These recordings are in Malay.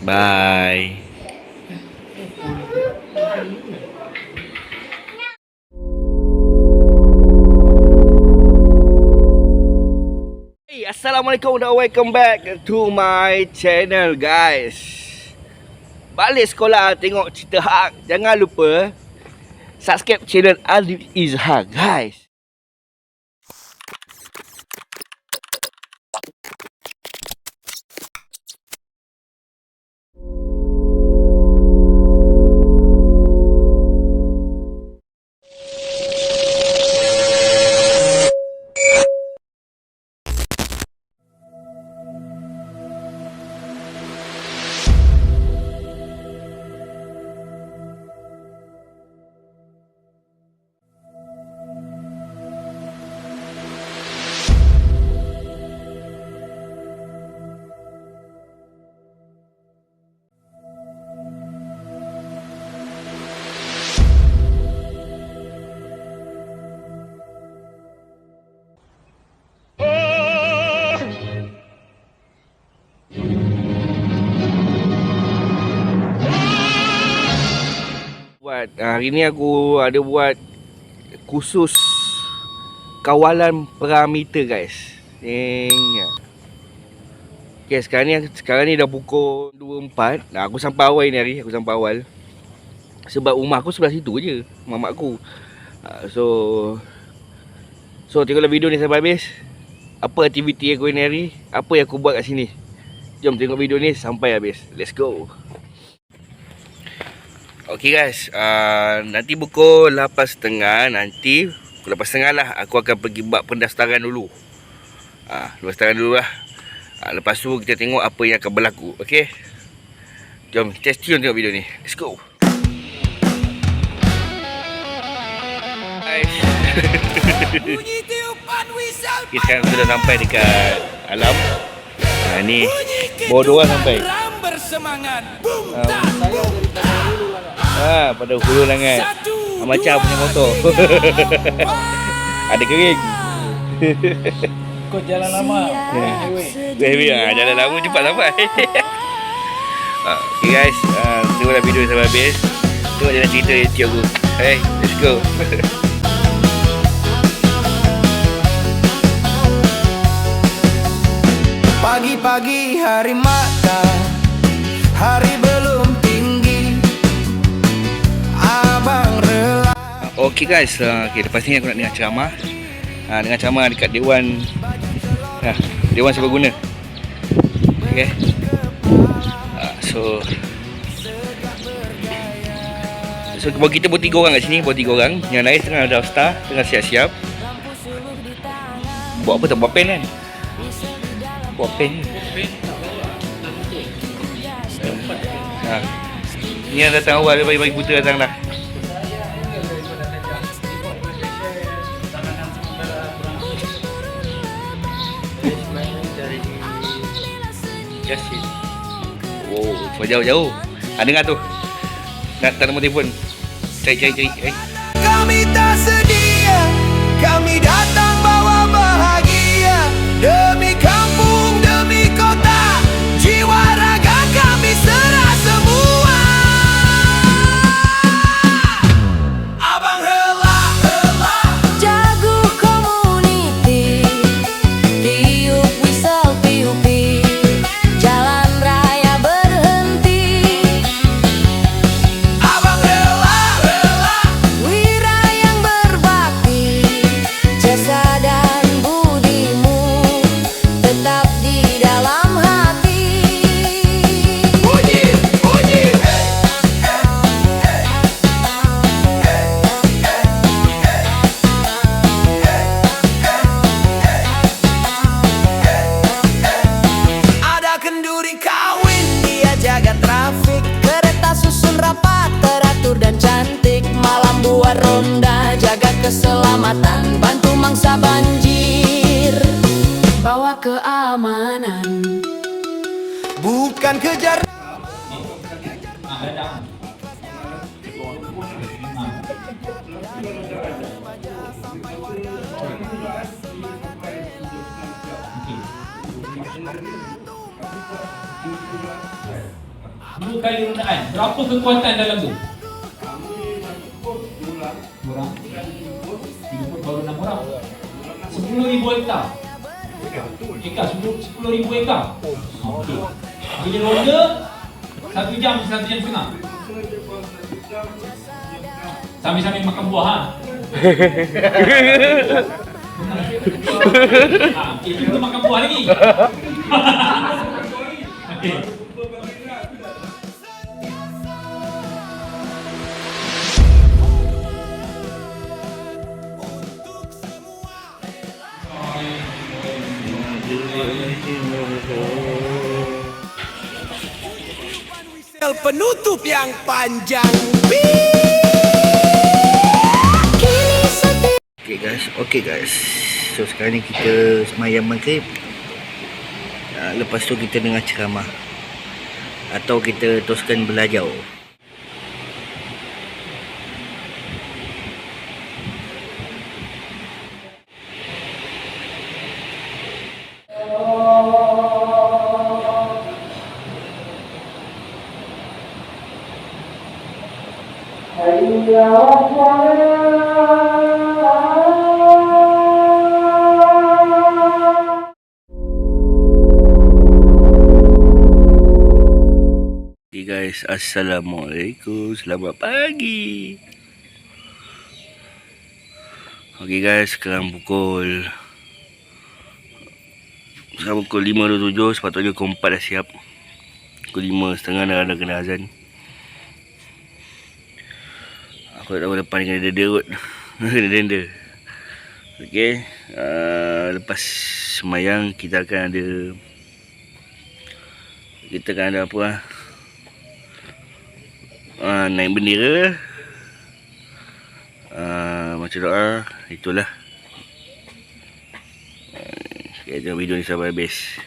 Bye. Hey, Assalamualaikum dan welcome back to my channel guys. Balik sekolah tengok cerita Hak. Jangan lupa subscribe channel Alif Izhar guys. Hari ni aku ada buat khusus kawalan parameter guys. Okay, sekarang ni dah pukul 2.4. Aku sampai awal ni hari. Aku sampai awal sebab rumah aku sebelah situ je, rumah mak aku. So tengoklah video ni sampai habis. Apa aktiviti aku ni hari, apa yang aku buat kat sini. Jom tengok video ni sampai habis. Let's go. Okay guys, nanti pukul 8.30. Nanti pukul 8.30 lah aku akan pergi buat pendaftaran dulu. Pendaftaran dulu lah. Lepas tu kita tengok apa yang akan berlaku. Okay, jom stay tune tengok video ni. Let's go guys. Okay, sekarang sudah sampai dekat alam. Ni bawa 2 orang sampai. Pada hulu langat. Macam punya motor. Ada kering. Kau jalan lama. Heavy. Jalan lama cepat sampai. Okay guys, tengoklah video sampai habis. Tengok jalan cerita YouTube aku. Hey, let's go. Pagi-pagi hari mata, hari belum tinggi, abang rela. Okay guys, lepas ni aku nak dengar ceramah. Dengar ceramah dekat Dewan Dewan Serbaguna. Okay. So kita buat 3 orang kat sini, buat 3 orang. Yang lain tengah daftar, tengah siap-siap. Buat apa tak buat pen kan? Buat pen. Ni yang datang awal, dia bagi buta datang dah. Jasin. Oh, jauh-jauh. Dengar tu. Nak tak nombor telefon. Cari. Kami tak sedia, kami datang bawa bahagia. Demi kampung, demi kota, jiwa raga kami serah semua. Abang hela jago community, tiup whistle tiupi, jalan raya berhenti. Abang hela wira yang berbakti, jasa dan budimu tetap di dalam hati. Puji. Ada kenduri kawin, dia jaga trafik, kereta susun rapat, teratur dan cantik. Malam buat ronda, jaga keselamatan, bantu mangsa banjir, bawa keamanan, bukan kejar. 2 kali rondaan. Berapa kekuatan dalam tu? Kurang. 30 baru 6 orang. 10,000 hektar. Ekar 10,000 ekar. Okey. Bila ronda 1 jam, 1 jam setengah. Sambil-sambil makan buah ha. Okey, kita makan buah lagi. Okey. Penutup yang panjang. Okay guys. So sekarang ni kita semayang maghrib. Lepas tu kita dengar ceramah. Atau kita teruskan belajar. Okay guys, Assalamualaikum, selamat pagi. Okay guys, sekarang pukul 5.27, sepatutnya pukul 4 dah siap. Pukul 5.30 dah ada kena azan. Aku tak tahu depan ni kena denda kot. Kena denda. Okay, lepas semayang kita akan ada apa lah, naik bendera, macam doa, itulah. Okay, tengok video ni sampai habis.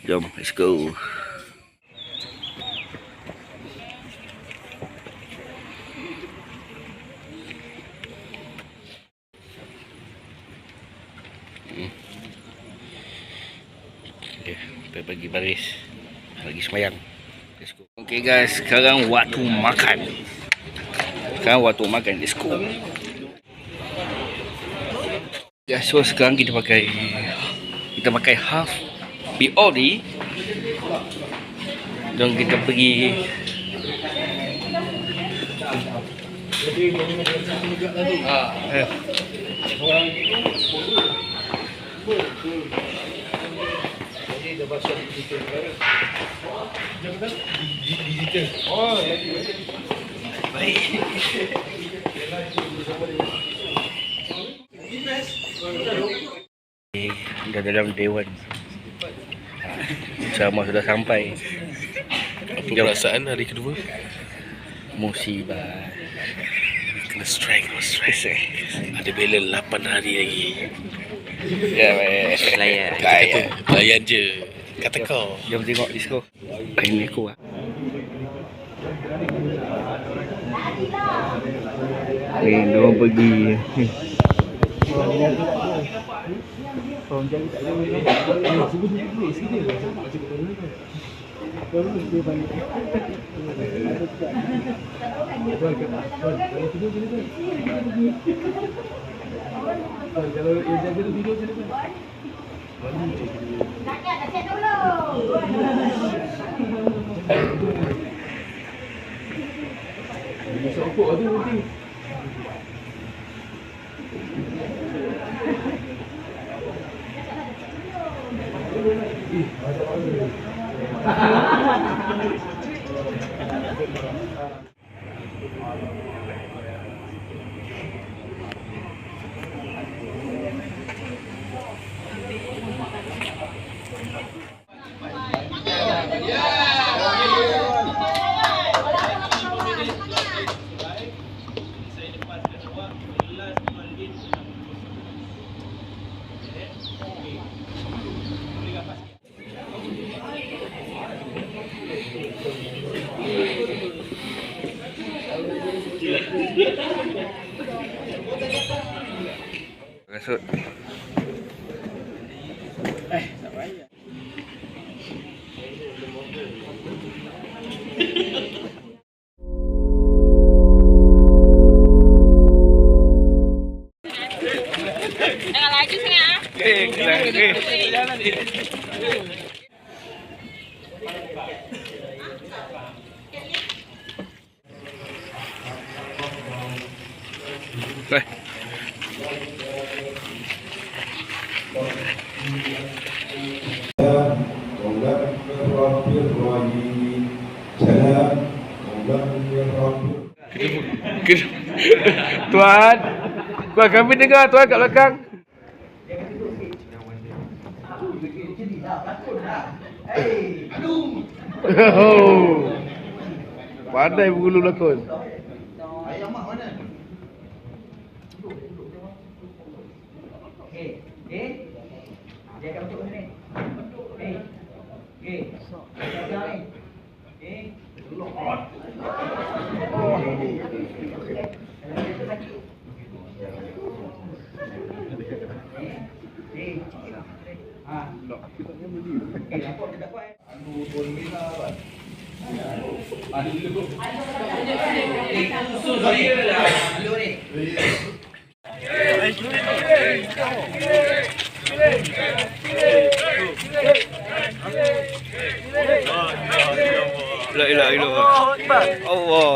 Jom, let's go. Okay, pergi baris. Lagi semayang. Let's go. Okay guys, sekarang waktu makan. Let's go. Ya, so sekarang kita pakai half BOD. Jom kita pergi. Dah dalam Dewan. Ceramah sudah sampai. Apa perasaan hari kedua? Musibah. Kena strike. Ada bela 8 hari lagi. Ya, Layan je. Kata kau. Jom tengok disco. Ini aku lah. Ni diorang pergi. Rasut. Tak payah. Baik. Tuan, Tuan kami dengar Tuan kat belakang. Oh. Pandai bergulu lakon. La ilaha illallah. Allah.